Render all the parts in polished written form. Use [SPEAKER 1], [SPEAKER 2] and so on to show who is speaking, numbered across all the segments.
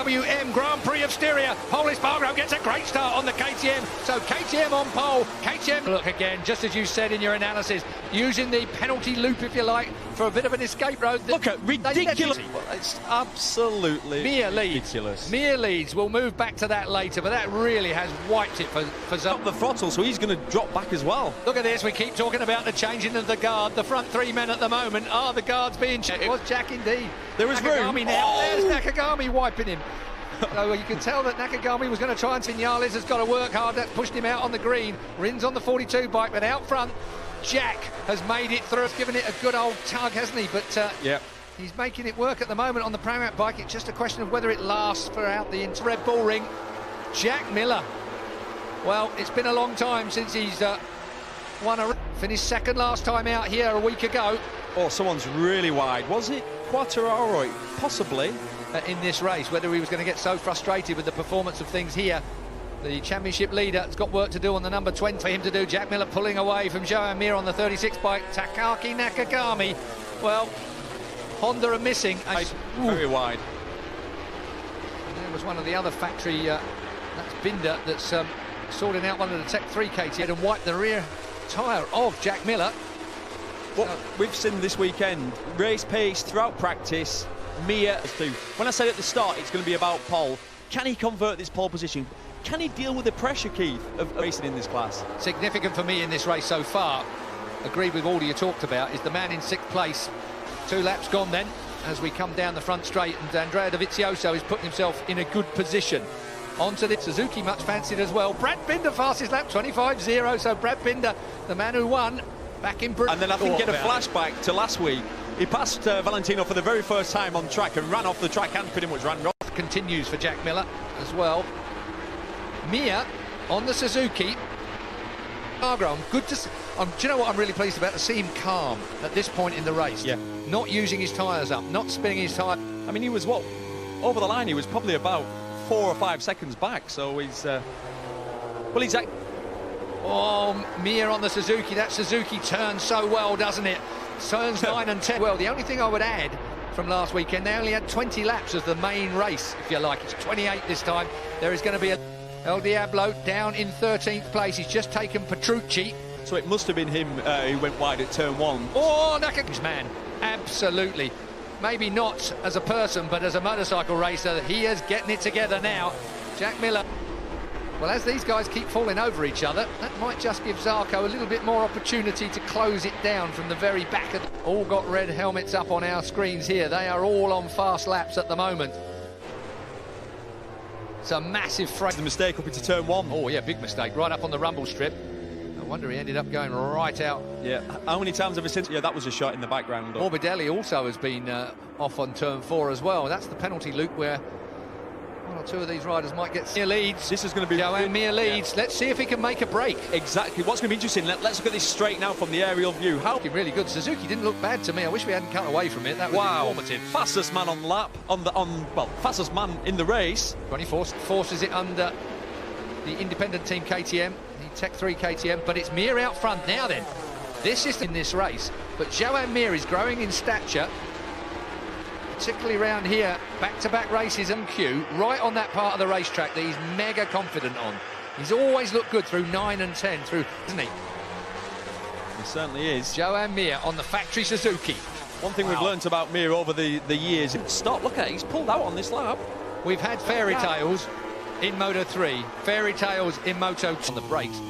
[SPEAKER 1] WM Grand Prix of Styria. Pole Espargaro gets a great start on the KTM. So KTM on pole. KTM, look again, just as you said in your analysis, using the penalty loop, if you like, for a bit of an escape road.
[SPEAKER 2] Look at ridiculous. It's absolutely ridiculous.
[SPEAKER 1] Mir leads. We'll move back to that later, but that really has wiped it for Zone.
[SPEAKER 2] Up the throttle, so he's going to drop back as well.
[SPEAKER 1] Look at this. We keep talking about the changing of the guard. The front three men at the moment are the guards being checked. It was Jack indeed.
[SPEAKER 2] There was
[SPEAKER 1] Nakagami
[SPEAKER 2] room.
[SPEAKER 1] Now.
[SPEAKER 2] Oh!
[SPEAKER 1] There's Nakagami wiping him. So you can tell that Nakagami was going to try, and Viñales has got to work hard. That's pushed him out on the green. Rins on the 42 bike, but out front, Jack has made it through. Given it a good old tug, hasn't he? But
[SPEAKER 2] yeah,
[SPEAKER 1] he's making it work at the moment on the Pramac bike. It's just a question of whether it lasts throughout the Red Bull Ring. Jack Miller. Well, it's been a long time since he's won a... Finished second last time out here a week ago.
[SPEAKER 2] Oh, someone's really wide. Was it Quartararo? Possibly.
[SPEAKER 1] In this race, whether he was going to get so frustrated with the performance of things here. The championship leader has got work to do on the number 20 for him to do. Jack Miller pulling away from Joan Mir on the 36 bike. Takaki Nakagami. Well, Honda are missing.
[SPEAKER 2] Very wide.
[SPEAKER 1] And there was one of the other factory, that's Binder, that's sorting out one of the Tech 3 KTM and wiped the rear tyre of Jack Miller.
[SPEAKER 2] What we've seen this weekend, race pace throughout practice. Mir too. When I said at the start it's going to be about pole, can he convert this pole position? Can he deal with the pressure, Keith, of racing in this class?
[SPEAKER 1] Significant for me in this race so far, agreed with all you talked about, is the man in 6th place. 2 laps gone then, as we come down the front straight, and Andrea Dovizioso is putting himself in a good position. Onto the Suzuki, much fancied as well. Brad Binder, fastest lap, 25.0, so Brad Binder, the man who won, back in Britain.
[SPEAKER 2] And then I think get a flashback to last week. He passed Valentino for the very first time on track and ran off the track and pretty much ran off.
[SPEAKER 1] Continues for Jack Miller as well. Mir on the Suzuki. Argro, good to see. Do you know what I'm really pleased about? To see him calm at this point in the race.
[SPEAKER 2] Yeah.
[SPEAKER 1] Not using his tyres up, not spinning his tyre.
[SPEAKER 2] I mean, he was what? Over the line, he was probably about 4 or 5 seconds back, so he's... well, he's...
[SPEAKER 1] Oh, Mir on the Suzuki. That Suzuki turns so well, doesn't it? Turns 9 and 10. Well, the only thing I would add from last weekend, they only had 20 laps as the main race, if you like. It's 28 this time. There is going to be a... El Diablo down in 13th place. He's just taken Petrucci.
[SPEAKER 2] So it must have been him who went wide at turn 1.
[SPEAKER 1] Oh, Nakagami's man. Absolutely. Maybe not as a person, but as a motorcycle racer, he is getting it together now. Jack Miller. Well, as these guys keep falling over each other, that might just give Zarco a little bit more opportunity to close it down from the very back of the... All got red helmets up on our screens here. They are all on fast laps at the moment. It's a massive
[SPEAKER 2] The mistake up into turn 1.
[SPEAKER 1] Oh, yeah, big mistake. Right up on the rumble strip. No wonder he ended up going right out.
[SPEAKER 2] Yeah, how many times have we seen... Yeah, that was a shot in the background.
[SPEAKER 1] Morbidelli also has been off on turn 4 as well. That's the penalty loop where 1 or 2 of these riders might get Mir leads.
[SPEAKER 2] This is going to be...
[SPEAKER 1] Joan Mir leads. Yeah. Let's see if he can make a break.
[SPEAKER 2] Exactly. What's going to be interesting, let's look at this straight now from the aerial view. How...
[SPEAKER 1] Really good. Suzuki didn't look bad to me. I wish we hadn't cut away from it. That was informative.
[SPEAKER 2] Fastest man on lap, well, fastest man in the race.
[SPEAKER 1] 24 forces it under the independent team KTM, the Tech 3 KTM, but it's Mir out front now then. This is in this race, but Joan Mir is growing in stature, particularly around here, back-to-back races and Q, right on that part of the racetrack that he's mega confident on. He's always looked good through 9 and 10, isn't he?
[SPEAKER 2] He certainly is.
[SPEAKER 1] Joan Mir on the factory Suzuki.
[SPEAKER 2] One thing we've learnt about Mir over the years, stop, look at it, he's pulled out on this lap.
[SPEAKER 1] We've had fairy tales in Moto 3, fairy tales in Moto 2 on the brakes.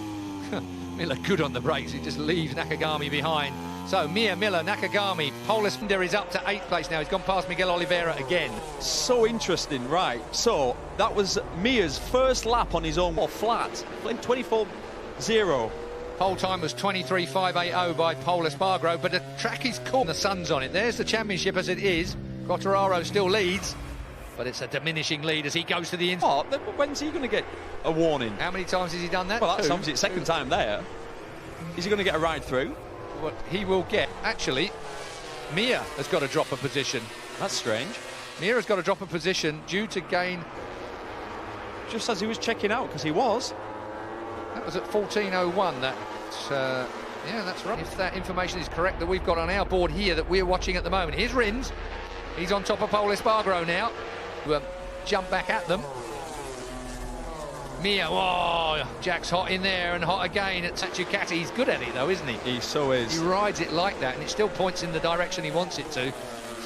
[SPEAKER 1] Miller good on the brakes, he just leaves Nakagami behind. So Mir, Miller, Nakagami, Paulus Binder is up to 8th place now. He's gone past Miguel Oliveira again.
[SPEAKER 2] So interesting, right? So that was Mir's first lap on his own flat, 24.0.
[SPEAKER 1] Pole time was 23.580 by Pole Espargaro, but the track is cool. The sun's on it. There's the championship as it is. Quartararo still leads, but it's a diminishing lead as he goes to the inside.
[SPEAKER 2] Oh, when's he going to get a warning?
[SPEAKER 1] How many times has he done that?
[SPEAKER 2] Well, that's obviously his second time there. Is he going to get a ride through?
[SPEAKER 1] What he will get. Actually, Mir has got to drop a position.
[SPEAKER 2] That's strange.
[SPEAKER 1] Mir has got to drop a position due to gain...
[SPEAKER 2] Just as he was checking out, because he was.
[SPEAKER 1] That was at 14.01. Yeah, that's right. If that information is correct that we've got on our board here that we're watching at the moment. Here's Rins. He's on top of Pole Espargaro now. jump back at them. Mir, whoa, Jack's hot in there and hot again at Ducati. He's good at it though, isn't he?
[SPEAKER 2] He so is.
[SPEAKER 1] He rides it like that and it still points in the direction he wants it to.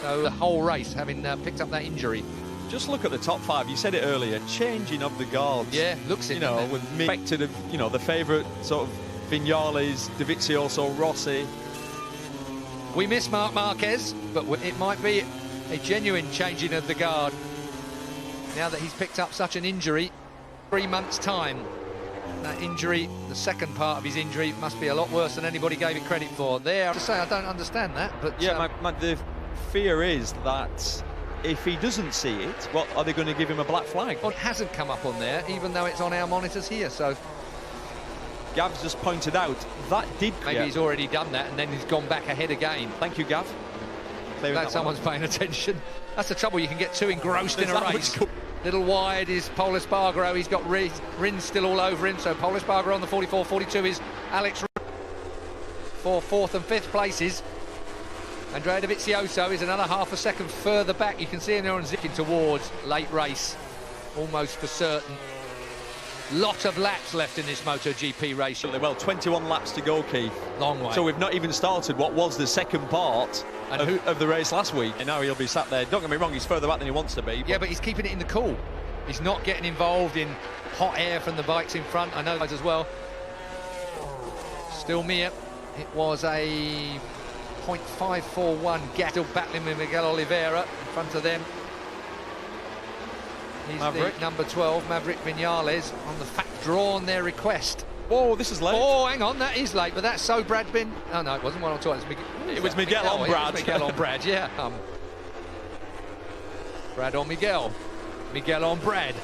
[SPEAKER 1] So the whole race, having picked up that injury.
[SPEAKER 2] Just look at the top five. You said it earlier, changing of the guards.
[SPEAKER 1] Yeah, looks it.
[SPEAKER 2] You know, with me expected of, you know, the favourite sort of Vignales, Dovizioso, Rossi.
[SPEAKER 1] We miss Marc Marquez, but it might be a genuine changing of the guard now that he's picked up such an injury. 3 months' time. That injury, the second part of his injury, must be a lot worse than anybody gave it credit for. There, to say I don't understand that, but
[SPEAKER 2] yeah, the fear is that if he doesn't see it, what are they going to give him a black flag?
[SPEAKER 1] Well, it hasn't come up on there, even though it's on our monitors here. So
[SPEAKER 2] Gav's just pointed out that did.
[SPEAKER 1] Maybe he's already done that, and then he's gone back ahead again.
[SPEAKER 2] Thank you, Gav.
[SPEAKER 1] Glad someone's paying attention. That's the trouble, you can get too engrossed in a race. Little wide is Pol Espargaro. He's got Rins still all over him. So Pol Espargaro on the 44. 42 is Alex for 4th and 5th places. Andrea Dovizioso is another half a second further back. You can see him there on zipping towards late race, almost for certain. Lot of laps left in this MotoGP race.
[SPEAKER 2] Well, 21 laps to go, Keith.
[SPEAKER 1] Long way.
[SPEAKER 2] So we've not even started what was the second part of the race last week. And now he'll be sat there. Don't get me wrong, he's further back than he wants to be.
[SPEAKER 1] Yeah, but he's keeping it in the cool. He's not getting involved in hot air from the bikes in front. I know that as well. Still Mir. It was a 0.541 gap. Still battling with Miguel Oliveira in front of them. He's
[SPEAKER 2] Maverick.
[SPEAKER 1] the number 12, Maverick Viñales, on the fact drawn their request.
[SPEAKER 2] Oh, this is late.
[SPEAKER 1] Oh, hang on, that is late, but that's so Brad Bin. Oh, no, it wasn't one on two.
[SPEAKER 2] It was Miguel on Brad.
[SPEAKER 1] It was Miguel on Brad, yeah. Brad on Miguel. Miguel on Brad.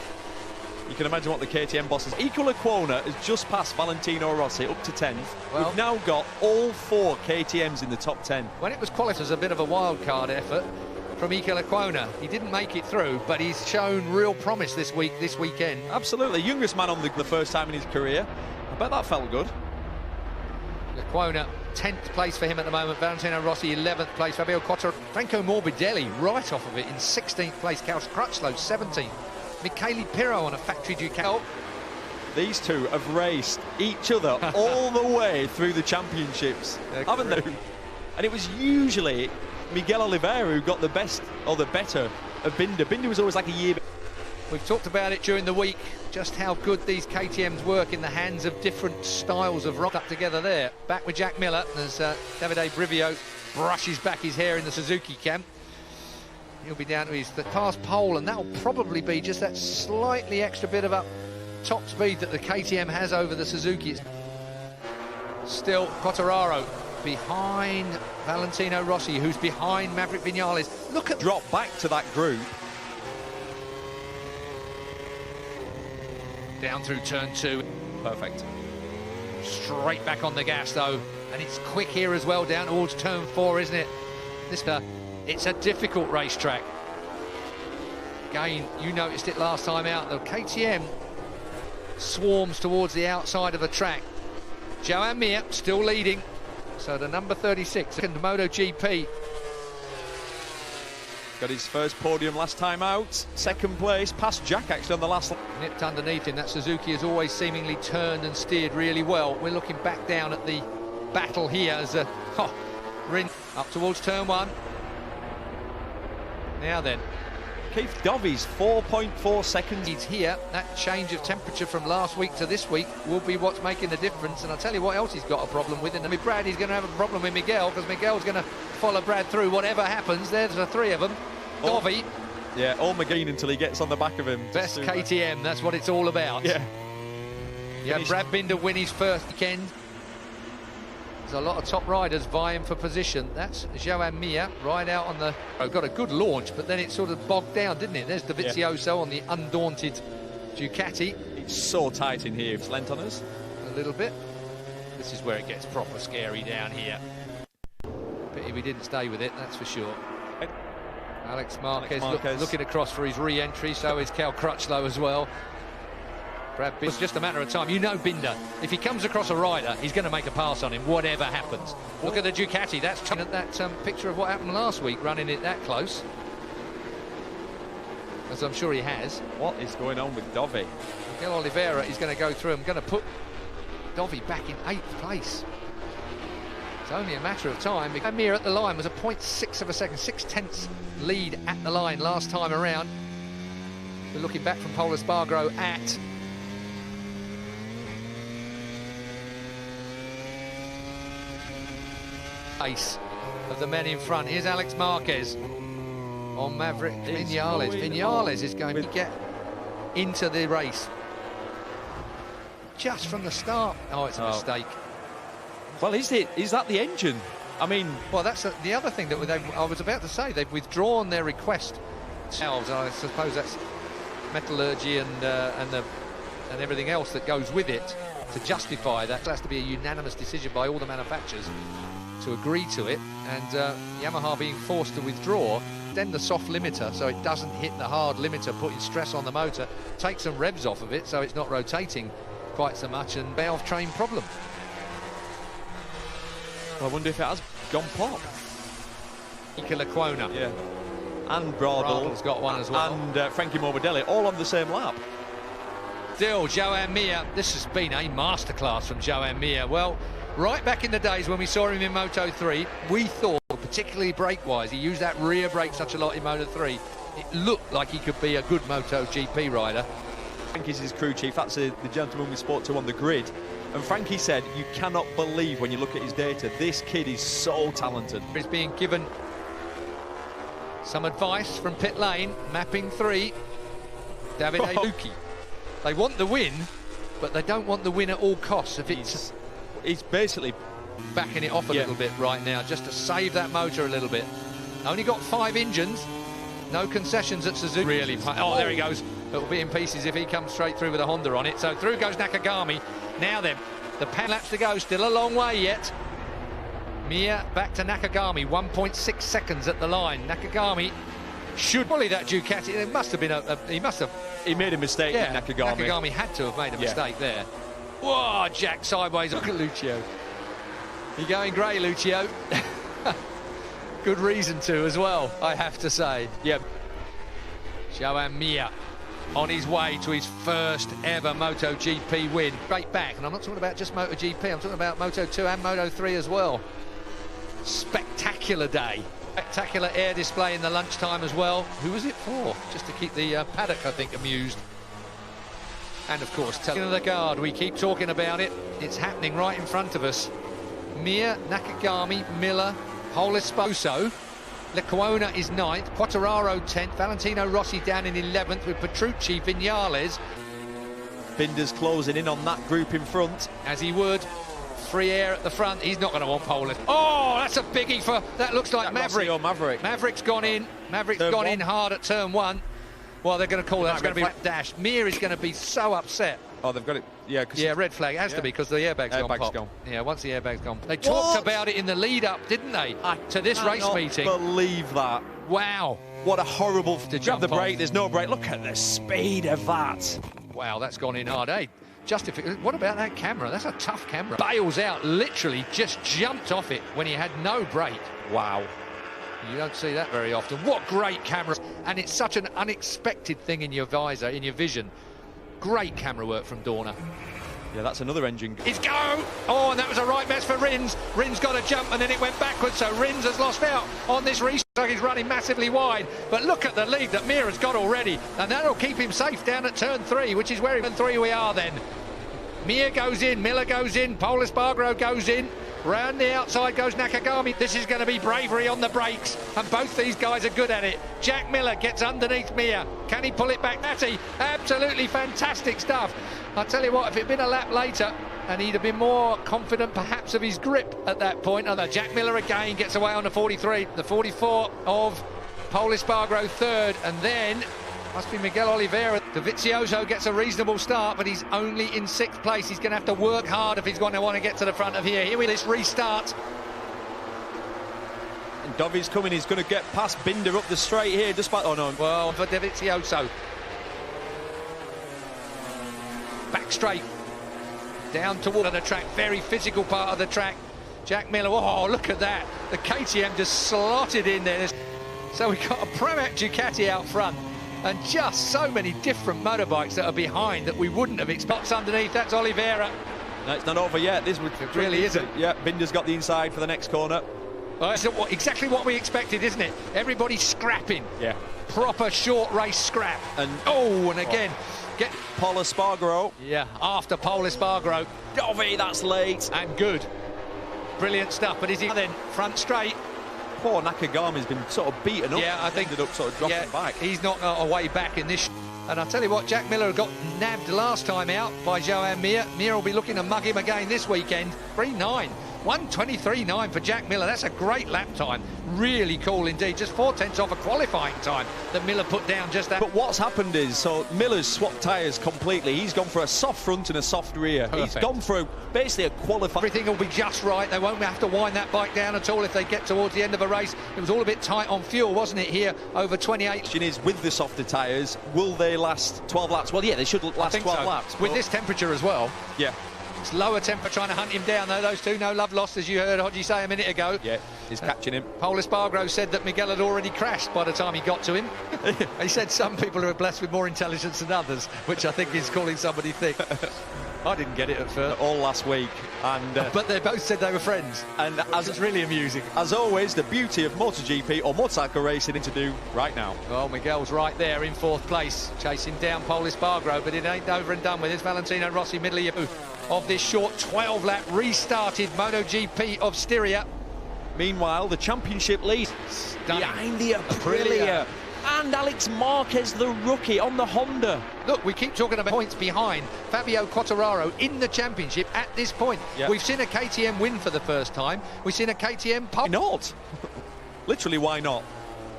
[SPEAKER 2] You can imagine what the KTM bosses. Equal Equona has just passed Valentino Rossi up to 10th.
[SPEAKER 1] Well,
[SPEAKER 2] we've now got all 4 KTMs in the top 10.
[SPEAKER 1] When it was qualified as a bit of a wild card effort from Iker Lecuona, he didn't make it through, but he's shown real promise this weekend.
[SPEAKER 2] Absolutely, youngest man on the first time in his career. I bet that felt good.
[SPEAKER 1] Lecuona, 10th place for him at the moment. Valentino Rossi, 11th place. Fabio Quartararo, Franco Morbidelli right off of it in 16th place. Cal Crutchlow, 17th. Michele Pirro on a factory Ducati.
[SPEAKER 2] These two have raced each other all the way through the championships, haven't they? And it was usually Miguel Oliveira who got the best or the better of Binder. Binder was always like a year.
[SPEAKER 1] We've talked about it during the week, just how good these KTMs work in the hands of different styles of rock up together there. Back with Jack Miller as Davide Brivio brushes back his hair in the Suzuki camp. He'll be down to his past pole, and that'll probably be just that slightly extra bit of up top speed that the KTM has over the Suzuki. Still Quartararo behind Valentino Rossi, who's behind Maverick Viñales. Look at
[SPEAKER 2] drop back to that group.
[SPEAKER 1] Down through turn 2. Perfect. Straight back on the gas though, and it's quick here as well down towards turn 4, isn't it? It's a difficult racetrack. Again, you noticed it last time out. The KTM swarms towards the outside of the track. Joan Mir still leading. So the number 36, second MotoGP.
[SPEAKER 2] Got his first podium last time out. Second place, past Jack actually on the last lap.
[SPEAKER 1] Nipped underneath him. That Suzuki has always seemingly turned and steered really well. We're looking back down at the battle here as a Rin up towards turn 1. Now then,
[SPEAKER 2] Keith Dovy's 4.4 seconds.
[SPEAKER 1] He's here. That change of temperature from last week to this week will be what's making the difference. And I'll tell you what else he's got a problem with. And with Brad, he's going to have a problem with Miguel, because Miguel's going to follow Brad through whatever happens. There's the 3 of them. Dovey.
[SPEAKER 2] Yeah, all McGinn until he gets on the back of him.
[SPEAKER 1] Best KTM, that's what it's all about.
[SPEAKER 2] Yeah.
[SPEAKER 1] Yeah, Brad Binder win his first weekend. There's a lot of top riders vying for position. That's Joan Mir right out on the... got a good launch, but then it sort of bogged down, didn't it? There's Dovizioso on the undaunted Ducati.
[SPEAKER 2] It's so tight in here. It's lent on us.
[SPEAKER 1] A little bit. This is where it gets proper scary down here. Pity we didn't stay with it, that's for sure. Alex Marquez. Looking across for his re-entry, so is Cal Crutchlow as well. Brad Binder, it's just a matter of time. You know Binder, if he comes across a rider, he's going to make a pass on him, whatever happens. Look at the Ducati. That's that picture of what happened last week, running it that close. as I'm sure he has.
[SPEAKER 2] What is going on with Dovi?
[SPEAKER 1] Miguel Oliveira is going to go through. I'm going to put Dovi back in 8th place. It's only a matter of time. Mir at the line was a 0.6 of a second, 0.6 lead at the line last time around. We're looking back from Pol Espargaro at pace of the men in front. Here's Alex Marquez on Maverick Vinales. Vinales is going to get into the race just from the start. Oh, it's a mistake.
[SPEAKER 2] Well, is that the engine? I mean,
[SPEAKER 1] well, that's the other thing that I was about to say. They've withdrawn their request. I suppose that's metallurgy and everything else that goes with it to justify that. It has to be a unanimous decision by all the manufacturers to agree to it, and Yamaha being forced to withdraw, then the soft limiter so it doesn't hit the hard limiter, putting stress on the motor, take some revs off of it so it's not rotating quite so much, and valve train problem.
[SPEAKER 2] Well, I wonder if it has gone pop.
[SPEAKER 1] Lecuona.
[SPEAKER 2] Yeah. And Bradl's
[SPEAKER 1] got one as well.
[SPEAKER 2] And Frankie Morbidelli, all on the same lap.
[SPEAKER 1] Still, Joan Mir. This has been a masterclass from Joan Mir. Well, right back in the days when we saw him in Moto 3, we thought, particularly brake-wise, he used that rear brake such a lot in Moto 3, it looked like he could be a good MotoGP rider.
[SPEAKER 2] Frankie's his crew chief. That's the gentleman we spoke to on the grid. And Frankie said, you cannot believe when you look at his data, this kid is so talented.
[SPEAKER 1] He's being given some advice from pit lane, mapping 3, Davide Luchi. They want the win, but they don't want the win at all costs. If
[SPEAKER 2] he's basically
[SPEAKER 1] backing it off a little bit right now, just to save that motor a little bit. Only got 5 engines, no concessions at Suzuki. Really, oh, there he goes. It'll be in pieces if he comes straight through with a Honda on it. So through goes Nakagami. Now then, the 10 laps to go, still a long way yet. Mir back to Nakagami, 1.6 seconds at the line. Nakagami should bully that Ducati. It must have been
[SPEAKER 2] he made a mistake.
[SPEAKER 1] Yeah,
[SPEAKER 2] Nakagami.
[SPEAKER 1] Nakagami had to have made a mistake there. Whoa, Jack sideways. Look at Lucio. You're going grey, Lucio. Good reason to as well, I have to say.
[SPEAKER 2] Yep.
[SPEAKER 1] Joan Mir on his way to his first ever MotoGP win. Straight back, and I'm not talking about just MotoGP, I'm talking about Moto2 and Moto3 as well. Spectacular day. Spectacular air display in the lunchtime as well. Who was it for? Just to keep the paddock, I think, amused. And of course, telling the guard, we keep talking about it. It's happening right in front of us. Mir, Nakagami, Miller, Pol Espargaro. Lecuona is 9th, Quartararo 10th, Valentino Rossi down in 11th with Petrucci, Vinales.
[SPEAKER 2] Binder's closing in on that group in front.
[SPEAKER 1] As he would. Free air at the front. He's not going to want pole. Oh, that's a biggie for... That looks like Maverick.
[SPEAKER 2] Or Maverick.
[SPEAKER 1] Maverick's gone in. Maverick's gone in hard at turn 1. Well, they're going to call that. It's going to be dash. Mir is going to be so upset.
[SPEAKER 2] Oh, they've got it. Yeah,
[SPEAKER 1] red flag. It has to be because the airbag's gone pop. Yeah, once the airbag's gone. They talked about it in the lead-up, didn't they, to this race meeting?
[SPEAKER 2] I cannot believe that.
[SPEAKER 1] Wow.
[SPEAKER 2] What a horrible...
[SPEAKER 1] To
[SPEAKER 2] grab the brake, there's no brake. Look at the speed of that.
[SPEAKER 1] Wow, that's gone in hard, eh? What about that camera? That's a tough camera. Bails out, literally just jumped off it when he had no brake.
[SPEAKER 2] Wow.
[SPEAKER 1] You don't see that very often. What great camera. And it's such an unexpected thing in your visor, in your vision. Great camera work from Dorna.
[SPEAKER 2] Yeah, that's another engine.
[SPEAKER 1] It's go! Oh, and that was a right mess for Rins. Rins got a jump and then it went backwards, so Rins has lost out on this restart. He's running massively wide. But look at the lead that Mir has got already. And that'll keep him safe down at turn 3, which is where in 3 we are then. Mir goes in, Miller goes in, Pol Espargaro goes in. Round the outside goes Nakagami. This is going to be bravery on the brakes, and both these guys are good at it. Jack Miller gets underneath Mir. Can he pull it back? Natty, absolutely fantastic stuff. I'll tell you what, if it had been a lap later, and he'd have been more confident perhaps of his grip at that point. Although Jack Miller again gets away on the 43, the 44 of Pol Espargaro 3rd, and then must be Miguel Oliveira. Dovizioso gets a reasonable start, but he's only in 6th place. He's going to have to work hard if he's going to want to get to the front of here. Here with this restart.
[SPEAKER 2] And Dovi's coming. He's going to get past Binder up the straight here, despite... Oh, no.
[SPEAKER 1] Well, for Dovizioso. Back straight. Down toward the track. Very physical part of the track. Jack Miller. Oh, look at that. The KTM just slotted in there. So we've got a Pramac Ducati out front. and just so many different motorbikes that are behind that we wouldn't have expected. Underneath, that's Oliveira.
[SPEAKER 2] No, it's not over yet. This
[SPEAKER 1] really isn't.
[SPEAKER 2] Yeah, Binder's got the inside for the next corner.
[SPEAKER 1] Well, that's exactly what we expected, isn't it? Everybody scrapping.
[SPEAKER 2] Yeah.
[SPEAKER 1] Proper short race scrap.
[SPEAKER 2] And
[SPEAKER 1] again, get
[SPEAKER 2] Paul Espargaro.
[SPEAKER 1] Yeah, after Paul Espargaro.
[SPEAKER 2] Dovi, that's late.
[SPEAKER 1] And good. Brilliant stuff. But is he then front straight?
[SPEAKER 2] Poor Nakagami's been sort of beaten up.
[SPEAKER 1] Yeah, I think
[SPEAKER 2] ended up sort of dropping back.
[SPEAKER 1] He's not got a way back in this. And I'll tell you what, Jack Miller got nabbed last time out by Joan Mir. Mir will be looking to mug him again this weekend. 3.9. 1:23.9 for Jack Miller. That's a great lap time. Really cool indeed. Just 4/10 off a qualifying time that Miller put down just that.
[SPEAKER 2] But what's happened is, so Miller's swapped tyres completely. He's gone for a soft front and a soft rear.
[SPEAKER 1] Perfect.
[SPEAKER 2] He's gone for basically a qualifying.
[SPEAKER 1] Everything will be just right. They won't have to wind that bike down at all if they get towards the end of a race. It was all a bit tight on fuel, wasn't it, here over 28?
[SPEAKER 2] The question is, with the softer tyres, will they last 12 laps? Well, yeah, they should last 12 laps.
[SPEAKER 1] With this temperature as well.
[SPEAKER 2] Yeah.
[SPEAKER 1] It's lower temper trying to hunt him down, though. Those two, no love lost, as you heard Hodgie say a minute ago.
[SPEAKER 2] Yeah, he's catching him.
[SPEAKER 1] Paul Espargaro said that Miguel had already crashed by the time he got to him. He said some people are blessed with more intelligence than others, which I think is calling somebody thick. I didn't get it at first.
[SPEAKER 2] All last week. And
[SPEAKER 1] but they both said they were friends.
[SPEAKER 2] And as
[SPEAKER 1] it's really amusing.
[SPEAKER 2] As always, the beauty of MotoGP or motorcycle racing to do right now.
[SPEAKER 1] Well, Miguel's right there in fourth place, chasing down Paul Espargaro, but it ain't over and done with. It's Valentino Rossi, middle of this short 12-lap restarted MotoGP of Styria.
[SPEAKER 2] Meanwhile, the championship lead behind the Aprilia. And Alex Marquez, the rookie, on the Honda.
[SPEAKER 1] Look, we keep talking about points behind Fabio Quartararo in the championship at this point. Yep. We've seen a KTM win for the first time. We've seen a KTM pole.
[SPEAKER 2] Why not? Literally, why not?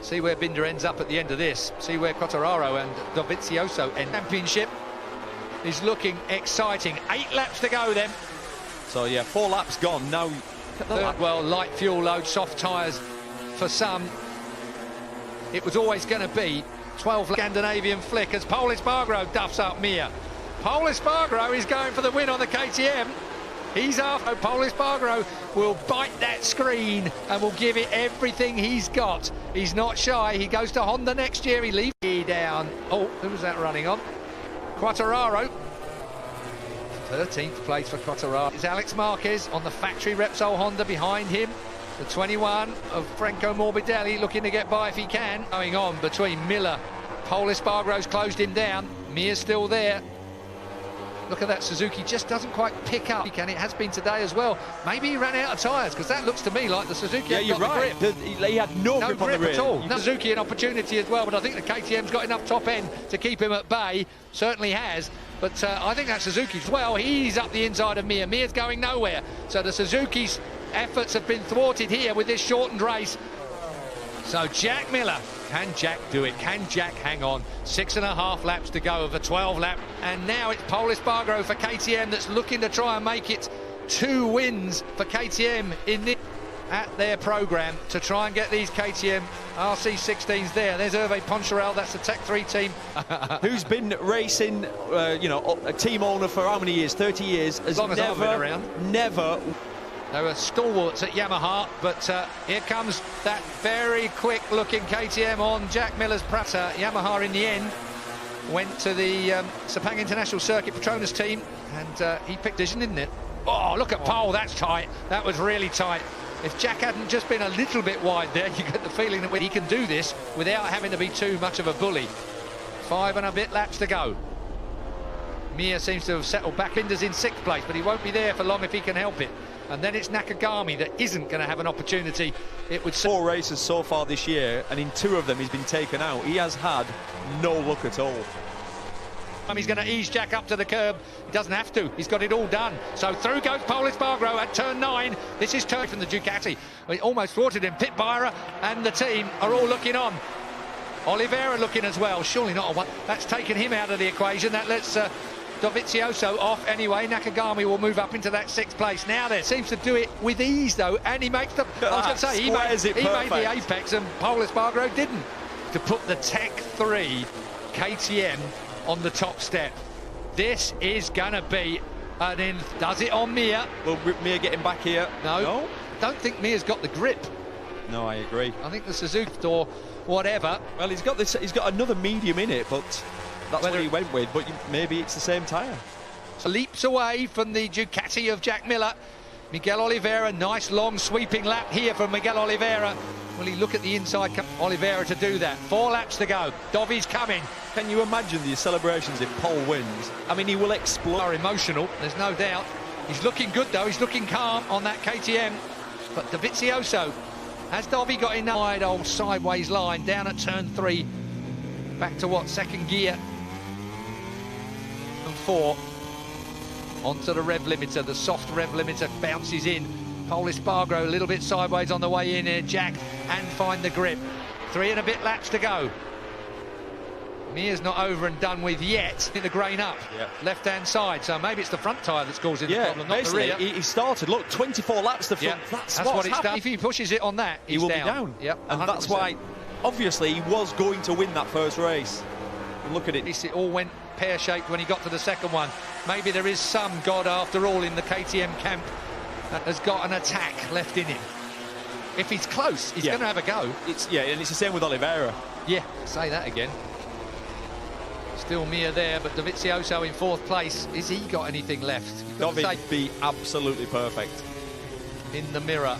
[SPEAKER 1] See where Binder ends up at the end of this. See where Quartararo and Dovizioso end. Championship is looking exciting. 8 laps to go then.
[SPEAKER 2] So, yeah, 4 laps gone. Now,
[SPEAKER 1] well, light fuel load, soft tyres for some. It was always going to be 12 Scandinavian flick as Paul Espargaro duffs up Mir. Paul Espargaro is going for the win on the KTM. He's after. Paul Espargaro will bite that screen and will give it everything he's got. He's not shy. He goes to Honda next year. He leaves down. Oh, who was that running on? Quartararo. 13th place for Quartararo. It's Alex Marquez on the factory Repsol Honda behind him. The 21 of Franco Morbidelli looking to get by if he can. Going on between Miller. Paul Espargaro's closed him down. Mir's still there. Look at that, Suzuki just doesn't quite pick up. It has been today as well. Maybe he ran out of tyres, because that looks to me like the Suzuki
[SPEAKER 2] yeah, you're right.
[SPEAKER 1] Grip.
[SPEAKER 2] He had no grip on the rear
[SPEAKER 1] at all. Suzuki an opportunity as well, but I think the KTM's got enough top end to keep him at bay. Certainly has. But I think that Suzuki's well. He's up the inside of Mir. Mir's going nowhere. So the Suzuki's efforts have been thwarted here with this shortened race. So Jack Miller, can Jack do it? Can Jack hang on? 6.5 laps to go of a 12 lap. And now it's Paul Espargaro for KTM that's looking to try and make it 2 wins for KTM in this at their programme to try and get these KTM RC16s there. There's Hervé Poncharal, that's the Tech 3 team.
[SPEAKER 2] Who's been racing, a team owner for how many years? 30 years.
[SPEAKER 1] As long as I've been around.
[SPEAKER 2] Never.
[SPEAKER 1] They were stalwarts at Yamaha, but here comes that very quick-looking KTM on Jack Miller's Prata. Yamaha, in the end, went to the Sepang International Circuit Petronas team, and he picked decision, didn't it? Oh, look at Pole, that's tight. That was really tight. If Jack hadn't just been a little bit wide there, you get the feeling that he can do this without having to be too much of a bully. 5 and a bit laps to go. Mir seems to have settled back. Binder's in 6th place, but he won't be there for long if he can help it. And then it's Nakagami that isn't going to have an opportunity. It would
[SPEAKER 2] 4 races so far this year, and in 2 of them he's been taken out. He has had no luck at all.
[SPEAKER 1] He's going to ease Jack up to the curb. He doesn't have to. He's got it all done. So through goes Paul Espargaro at turn 9. This is turn from the Ducati. He almost thwarted him. Pit Byra and the team are all looking on. Oliveira looking as well. Surely not a one. That's taken him out of the equation. That lets Dovizioso off anyway. Nakagami will move up into that 6th place. Now there seems to do it with ease though, and he makes the. I was going to say he made the apex, and Paul Espargaro didn't. To put the Tech 3 KTM on the top step. This is going to be an in. Does it on Mir?
[SPEAKER 2] Will Mir get him back here?
[SPEAKER 1] No. Don't think Mir's got the grip.
[SPEAKER 2] No, I agree.
[SPEAKER 1] I think the Suzuki or whatever.
[SPEAKER 2] Well, he's got this. He's got another medium in it, but that's what he went with. But maybe it's the same tyre.
[SPEAKER 1] So leaps away from the Ducati of Jack Miller. Miguel Oliveira, nice long sweeping lap here from Miguel Oliveira. Will he look at the inside? Oliveira to do that. 4 laps to go. Dovi's coming.
[SPEAKER 2] Can you imagine the celebrations if Pol wins? I mean, he will explode.
[SPEAKER 1] Are emotional, there's no doubt. He's looking good though. He's looking calm on that KTM. But Dovizioso, has Dovi got in that wide old sideways line down at turn 3? Back to what, second gear? And 4. Onto the rev limiter, the soft rev limiter bounces in. Pol Espargaro a little bit sideways on the way in here, Jack, and find the grip. 3 and a bit laps to go. Mir's not over and done with yet. In the grain up, left-hand side, so maybe it's the front tyre that's causing the problem, not the rear.
[SPEAKER 2] He started, look, 24 laps the front. That's what it's done.
[SPEAKER 1] If he pushes it on that,
[SPEAKER 2] he will be down.
[SPEAKER 1] Yep,
[SPEAKER 2] and 100%. That's why, obviously, he was going to win that first race. And look at it.
[SPEAKER 1] It all went pear-shaped when he got to the second one. Maybe there is some God, after all, in the KTM camp that has got an attack left in him. If he's close, he's going to have a go.
[SPEAKER 2] And it's the same with Oliveira.
[SPEAKER 1] Yeah, say that again. Still Mir there, but Dovizioso in 4th place. Has he got anything left?
[SPEAKER 2] Dovi would be absolutely perfect.
[SPEAKER 1] In the mirror.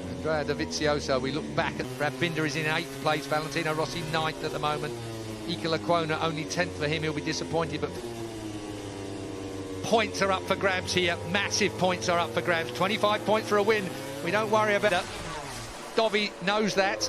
[SPEAKER 1] Andrea Dovizioso, we look back at Brad Binder is in 8th place, Valentino Rossi 9th at the moment. Iker Lecuona only 10th for him, he'll be disappointed, but points are up for grabs here. Massive points are up for grabs. 25 points for a win. We don't worry about that. Dovi knows that.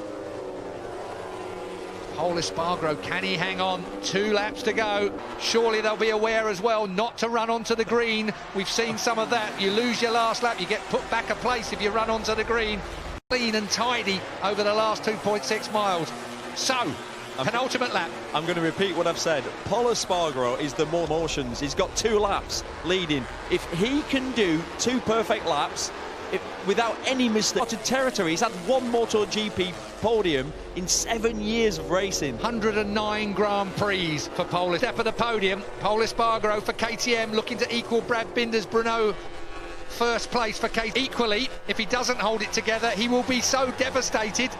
[SPEAKER 1] Pol Espargaro, can he hang on? 2 laps to go. Surely they'll be aware as well not to run onto the green. We've seen some of that. You lose your last lap, you get put back a place if you run onto the green. Clean and tidy over the last 2.6 miles. So, penultimate lap.
[SPEAKER 2] I'm going to repeat what I've said. Pol Espargaro is the more motions. He's got 2 laps leading. If he can do 2 perfect laps without any mistake, territory. He's had 1 MotoGP podium in 7 years of racing.
[SPEAKER 1] 109 Grand Prix for Pol. Step of the podium. Pol Espargaro for KTM looking to equal Brad Binder's Brno. 1st place for KTM. Equally, if he doesn't hold it together, he will be so devastated.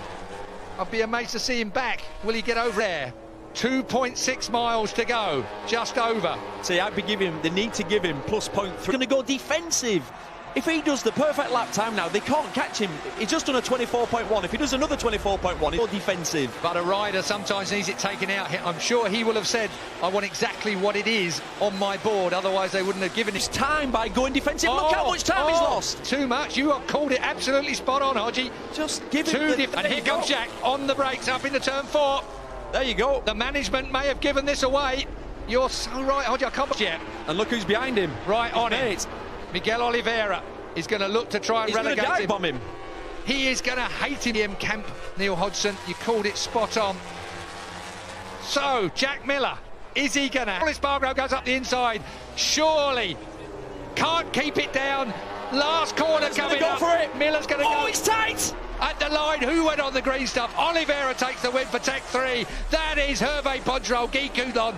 [SPEAKER 1] I'd be amazed to see him back. Will he get over there? 2.6 miles to go, just over.
[SPEAKER 2] See, I'd be giving, they need to give him plus 0.3. Going to go defensive. If he does the perfect lap time now, they can't catch him. He's just done a 24.1. If he does another 24.1, he's more defensive.
[SPEAKER 1] But a rider sometimes needs it taken out. I'm sure he will have said, I want exactly what it is on my board, otherwise they wouldn't have given him
[SPEAKER 2] time by going defensive. Look how much time he's lost.
[SPEAKER 1] Too much. You have called it absolutely spot on, Hodgie.
[SPEAKER 2] Just give him
[SPEAKER 1] And here comes Jack on the brakes up into turn 4.
[SPEAKER 2] There you go.
[SPEAKER 1] The management may have given this away. You're so right, Hodgie. I can't yet.
[SPEAKER 2] And look who's behind him.
[SPEAKER 1] Right on it. Miguel Oliveira is going to look to try and relegate him.
[SPEAKER 2] He's going to dive bomb him.
[SPEAKER 1] He is going to hate him in camp, Neil Hodgson. You called it spot on. So, Jack Miller, is he going to? Pol Espargaro goes up the inside. Surely. Can't keep it down. Last corner coming up.
[SPEAKER 2] For it.
[SPEAKER 1] Miller's going to go.
[SPEAKER 2] Oh, it's tight.
[SPEAKER 1] At the line, who went on the green stuff? Oliveira takes the win for Tech 3. That is Hervé Pontrol, Guy Coudon.